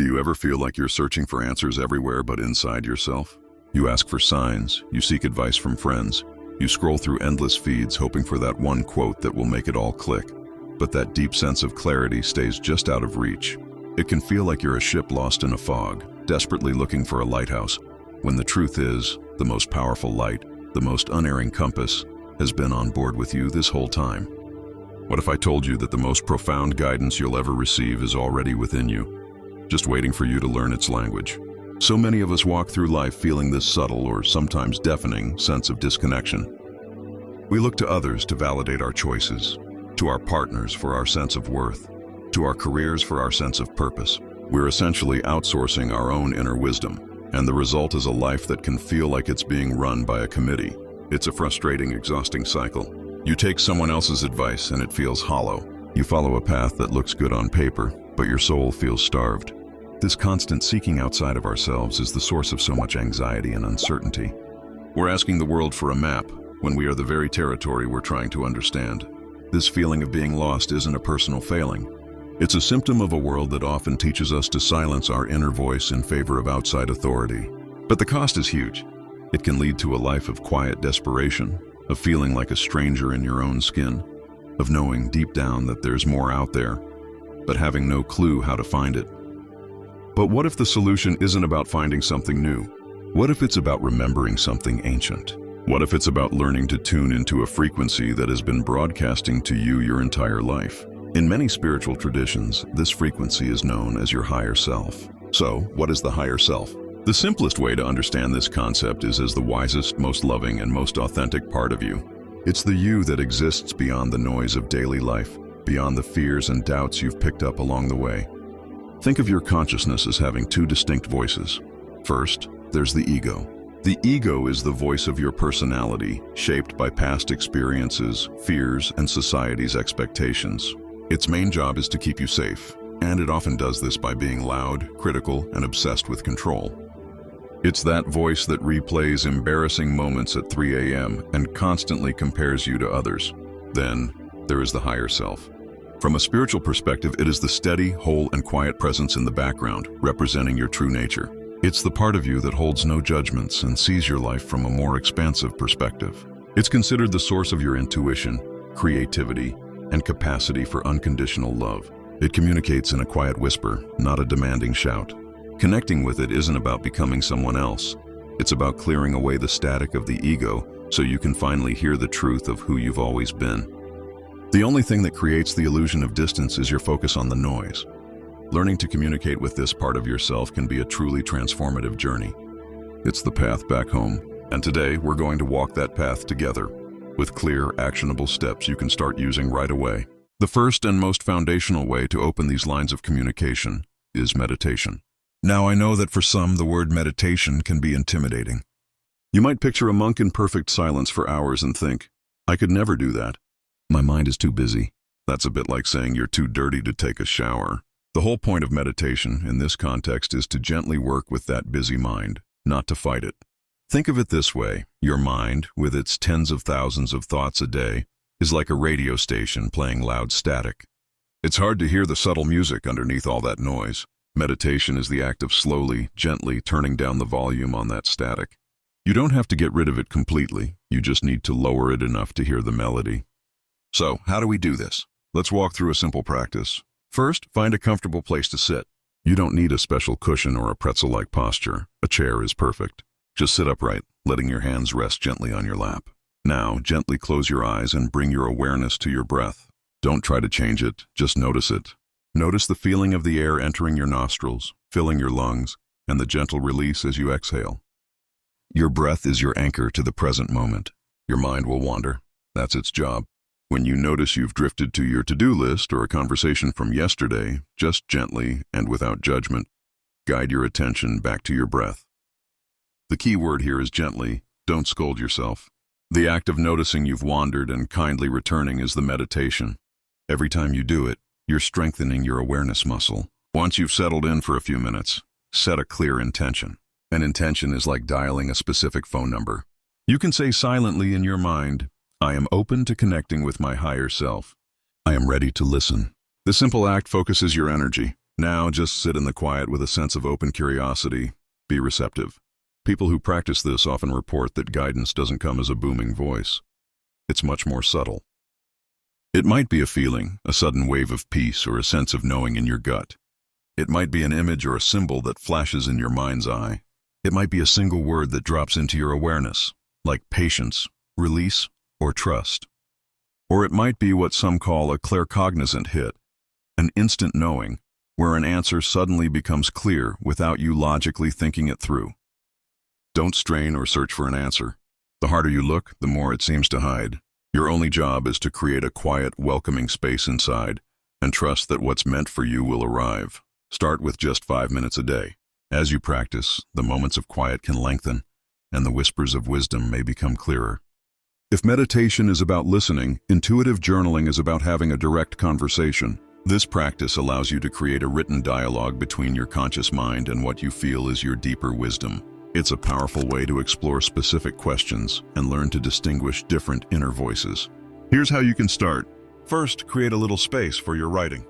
you ever feel like you're searching for answers everywhere but inside yourself? You ask for signs, you seek advice from friends, you scroll through endless feeds hoping for that one quote that will make it all click. But that deep sense of clarity stays just out of reach. It can feel like you're a ship lost in a fog, desperately looking for a lighthouse, when the truth is, the most powerful light, the most unerring compass, has been on board with you this whole time. What if I told you that the most profound guidance you'll ever receive is already within you, just waiting for you to learn its language? So many of us walk through life feeling this subtle or sometimes deafening sense of disconnection. We look to others to validate our choices, to our partners for our sense of worth, to our careers for our sense of purpose. We're essentially outsourcing our own inner wisdom, and the result is a life that can feel like it's being run by a committee. It's a frustrating, exhausting cycle. You take someone else's advice and it feels hollow. You follow a path that looks good on paper, but your soul feels starved. This constant seeking outside of ourselves is the source of so much anxiety and uncertainty. We're asking the world for a map when we are the very territory we're trying to understand. This feeling of being lost isn't a personal failing. It's a symptom of a world that often teaches us to silence our inner voice in favor of outside authority. But the cost is huge. It can lead to a life of quiet desperation, of feeling like a stranger in your own skin, of knowing deep down that there's more out there, but having no clue how to find it. But what if the solution isn't about finding something new? What if it's about remembering something ancient? What if it's about learning to tune into a frequency that has been broadcasting to you your entire life? In many spiritual traditions, this frequency is known as your higher self. So, what is the higher self? The simplest way to understand this concept is as the wisest, most loving, and most authentic part of you. It's the you that exists beyond the noise of daily life, beyond the fears and doubts you've picked up along the way. Think of your consciousness as having two distinct voices. First, there's the ego. The ego is the voice of your personality, shaped by past experiences, fears, and society's expectations. Its main job is to keep you safe, and it often does this by being loud, critical, and obsessed with control. It's that voice that replays embarrassing moments at 3 a.m. and constantly compares you to others. Then, there is the higher self. From a spiritual perspective, it is the steady, whole, and quiet presence in the background, representing your true nature. It's the part of you that holds no judgments and sees your life from a more expansive perspective. It's considered the source of your intuition, creativity, and capacity for unconditional love. It communicates in a quiet whisper, not a demanding shout. Connecting with it isn't about becoming someone else. It's about clearing away the static of the ego so you can finally hear the truth of who you've always been. The only thing that creates the illusion of distance is your focus on the noise. Learning to communicate with this part of yourself can be a truly transformative journey. It's the path back home, and today we're going to walk that path together, with clear, actionable steps you can start using right away. The first and most foundational way to open these lines of communication is meditation. Now, I know that for some, the word meditation can be intimidating. You might picture a monk in perfect silence for hours and think, I could never do that. My mind is too busy. That's a bit like saying you're too dirty to take a shower. The whole point of meditation in this context is to gently work with that busy mind, not to fight it. Think of it this way: your mind, with its tens of thousands of thoughts a day, is like a radio station playing loud static. It's hard to hear the subtle music underneath all that noise. Meditation is the act of slowly, gently turning down the volume on that static. You don't have to get rid of it completely, you just need to lower it enough to hear the melody. So, how do we do this? Let's walk through a simple practice. First, find a comfortable place to sit. You don't need a special cushion or a pretzel-like posture. A chair is perfect. Just sit upright, letting your hands rest gently on your lap. Now, gently close your eyes and bring your awareness to your breath. Don't try to change it, just notice it. Notice the feeling of the air entering your nostrils, filling your lungs, and the gentle release as you exhale. Your breath is your anchor to the present moment. Your mind will wander. That's its job. When you notice you've drifted to your to-do list or a conversation from yesterday, just gently and without judgment, guide your attention back to your breath. The key word here is gently. Don't scold yourself. The act of noticing you've wandered and kindly returning is the meditation. Every time you do it, you're strengthening your awareness muscle. Once you've settled in for a few minutes, set a clear intention. An intention is like dialing a specific phone number. You can say silently in your mind, I am open to connecting with my higher self. I am ready to listen. This simple act focuses your energy. Now just sit in the quiet with a sense of open curiosity. Be receptive. People who practice this often report that guidance doesn't come as a booming voice. It's much more subtle. It might be a feeling, a sudden wave of peace, or a sense of knowing in your gut. It might be an image or a symbol that flashes in your mind's eye. It might be a single word that drops into your awareness, like patience, release, or trust. Or it might be what some call a claircognizant hit, an instant knowing, where an answer suddenly becomes clear without you logically thinking it through. Don't strain or search for an answer. The harder you look, the more it seems to hide. Your only job is to create a quiet, welcoming space inside, and trust that what's meant for you will arrive. Start with just 5 minutes a day. As you practice, the moments of quiet can lengthen, and the whispers of wisdom may become clearer. If meditation is about listening, intuitive journaling is about having a direct conversation. This practice allows you to create a written dialogue between your conscious mind and what you feel is your deeper wisdom. It's a powerful way to explore specific questions and learn to distinguish different inner voices. Here's how you can start. First, create a little space for your writing.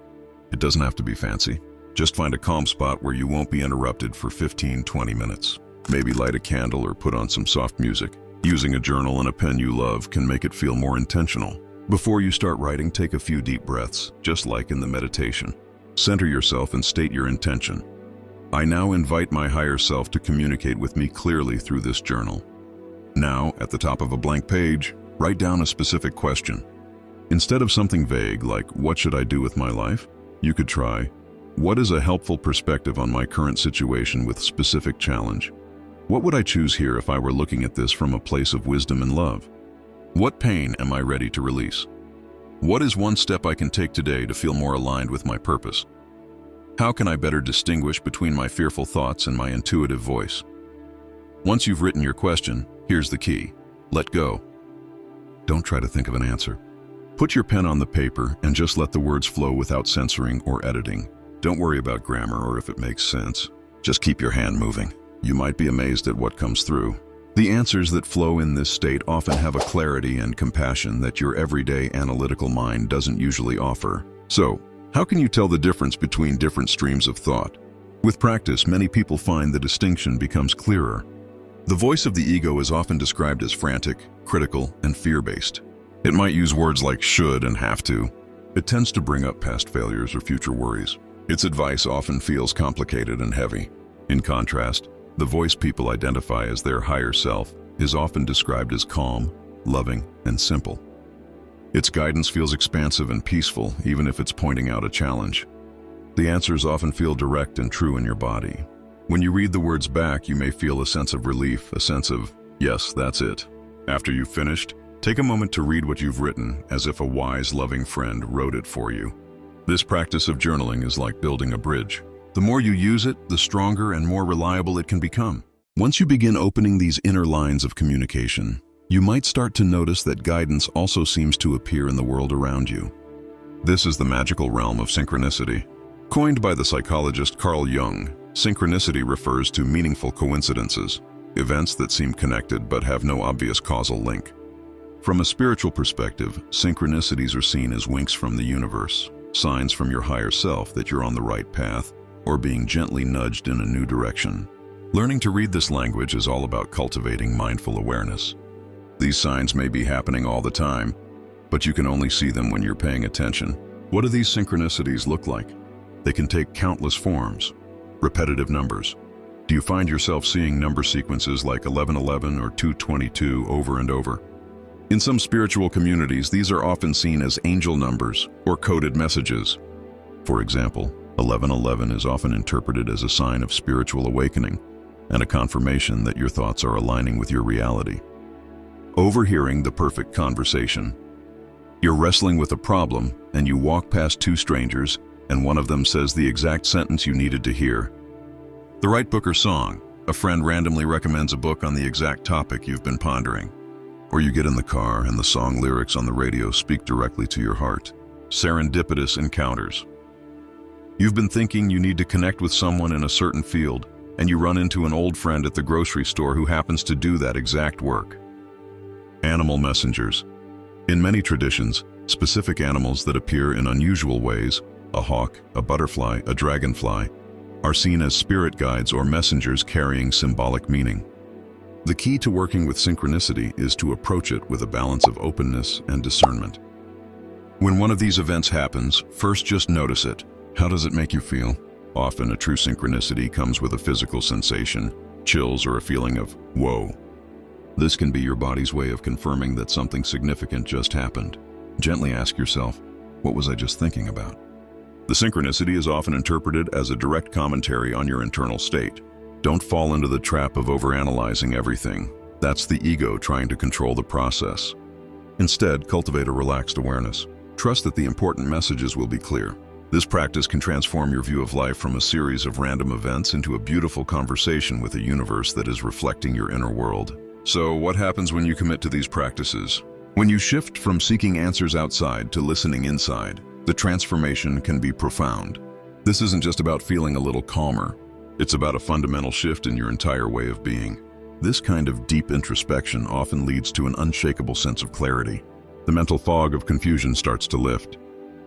It doesn't have to be fancy. Just find a calm spot where you won't be interrupted for 15-20 minutes. Maybe light a candle or put on some soft music. Using a journal and a pen you love can make it feel more intentional. Before you start writing, take a few deep breaths, just like in the meditation. Center yourself and state your intention. I now invite my higher self to communicate with me clearly through this journal. Now, at the top of a blank page, write down a specific question. Instead of something vague like, what should I do with my life? You could try, what is a helpful perspective on my current situation with specific challenge? What would I choose here if I were looking at this from a place of wisdom and love? What pain am I ready to release? What is one step I can take today to feel more aligned with my purpose? How can I better distinguish between my fearful thoughts and my intuitive voice? Once you've written your question, here's the key. Let go. Don't try to think of an answer. Put your pen on the paper and just let the words flow without censoring or editing. Don't worry about grammar or if it makes sense. Just keep your hand moving. You might be amazed at what comes through. The answers that flow in this state often have a clarity and compassion that your everyday analytical mind doesn't usually offer. So, how can you tell the difference between different streams of thought? With practice, many people find the distinction becomes clearer. The voice of the ego is often described as frantic, critical, and fear-based. It might use words like should and have to. It tends to bring up past failures or future worries. Its advice often feels complicated and heavy. In contrast, the voice people identify as their higher self is often described as calm, loving, and simple. Its guidance feels expansive and peaceful, even if it's pointing out a challenge. The answers often feel direct and true in your body. When you read the words back, you may feel a sense of relief, a sense of, yes, that's it. After you've finished, take a moment to read what you've written as if a wise, loving friend wrote it for you. This practice of journaling is like building a bridge. The more you use it, the stronger and more reliable it can become. Once you begin opening these inner lines of communication, you might start to notice that guidance also seems to appear in the world around you. This is the magical realm of synchronicity. Coined by the psychologist Carl Jung, synchronicity refers to meaningful coincidences, events that seem connected but have no obvious causal link. From a spiritual perspective, synchronicities are seen as winks from the universe, signs from your higher self that you're on the right path, or being gently nudged in a new direction. Learning to read this language is all about cultivating mindful awareness. These signs may be happening all the time, but you can only see them when you're paying attention. What do these synchronicities look like? They can take countless forms. Repetitive numbers. Do you find yourself seeing number sequences like 1111 or 222 over and over? In some spiritual communities, these are often seen as angel numbers or coded messages. For example, 1111 is often interpreted as a sign of spiritual awakening and a confirmation that your thoughts are aligning with your reality. Overhearing the perfect conversation. You're wrestling with a problem and you walk past two strangers and one of them says the exact sentence you needed to hear. The right book or song. A friend randomly recommends a book on the exact topic you've been pondering. Or you get in the car and the song lyrics on the radio speak directly to your heart. Serendipitous encounters. You've been thinking you need to connect with someone in a certain field, and you run into an old friend at the grocery store who happens to do that exact work. Animal messengers. In many traditions, specific animals that appear in unusual ways A hawk, a butterfly, a dragonfly are seen as spirit guides or messengers carrying symbolic meaning. The key to working with synchronicity is to approach it with a balance of openness and discernment. When one of these events happens, first just notice it. How does it make you feel? Often a true synchronicity comes with a physical sensation, chills, or a feeling of, whoa. This can be your body's way of confirming that something significant just happened. Gently ask yourself, what was I just thinking about? The synchronicity is often interpreted as a direct commentary on your internal state. Don't fall into the trap of overanalyzing everything. That's the ego trying to control the process. Instead, cultivate a relaxed awareness. Trust that the important messages will be clear. This practice can transform your view of life from a series of random events into a beautiful conversation with a universe that is reflecting your inner world. So, what happens when you commit to these practices? When you shift from seeking answers outside to listening inside, the transformation can be profound. This isn't just about feeling a little calmer. It's about a fundamental shift in your entire way of being. This kind of deep introspection often leads to an unshakable sense of clarity. The mental fog of confusion starts to lift.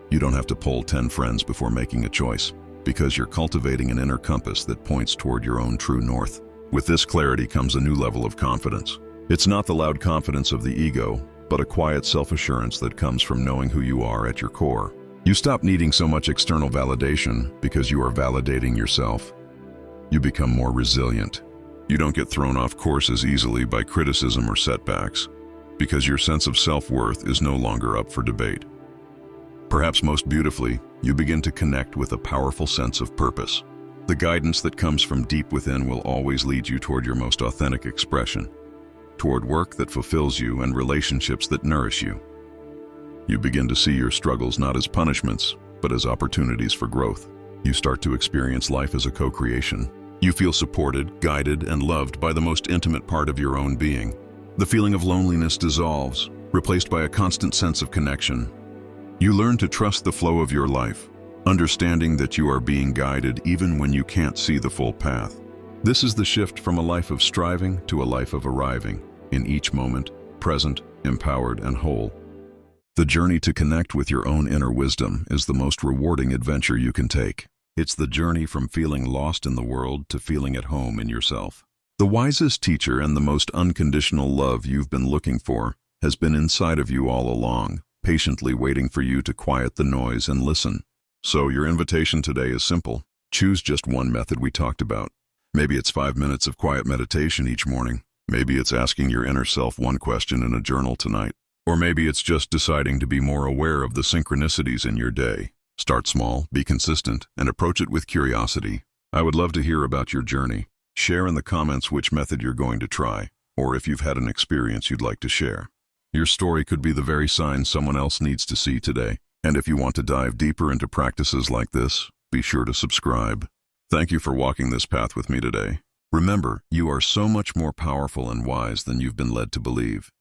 You don't have to poll 10 friends before making a choice, because you're cultivating an inner compass that points toward your own true north. With this clarity comes a new level of confidence. It's not the loud confidence of the ego, but a quiet self-assurance that comes from knowing who you are at your core. You stop needing so much external validation because you are validating yourself. You become more resilient. You don't get thrown off course as easily by criticism or setbacks, because your sense of self-worth is no longer up for debate. Perhaps most beautifully, you begin to connect with a powerful sense of purpose. The guidance that comes from deep within will always lead you toward your most authentic expression, toward work that fulfills you and relationships that nourish you. You begin to see your struggles not as punishments, but as opportunities for growth. You start to experience life as a co-creation. You feel supported, guided, and loved by the most intimate part of your own being. The feeling of loneliness dissolves, replaced by a constant sense of connection. You learn to trust the flow of your life, understanding that you are being guided even when you can't see the full path. This is the shift from a life of striving to a life of arriving, in each moment, present, empowered, and whole. The journey to connect with your own inner wisdom is the most rewarding adventure you can take. It's the journey from feeling lost in the world to feeling at home in yourself. The wisest teacher and the most unconditional love you've been looking for has been inside of you all along, patiently waiting for you to quiet the noise and listen. So your invitation today is simple. Choose just one method we talked about. Maybe it's 5 minutes of quiet meditation each morning. Maybe it's asking your inner self one question in a journal tonight. Or maybe it's just deciding to be more aware of the synchronicities in your day. Start small, be consistent, and approach it with curiosity. I would love to hear about your journey. Share in the comments which method you're going to try, or if you've had an experience you'd like to share. Your story could be the very sign someone else needs to see today. And if you want to dive deeper into practices like this, be sure to subscribe. Thank you for walking this path with me today. Remember, you are so much more powerful and wise than you've been led to believe.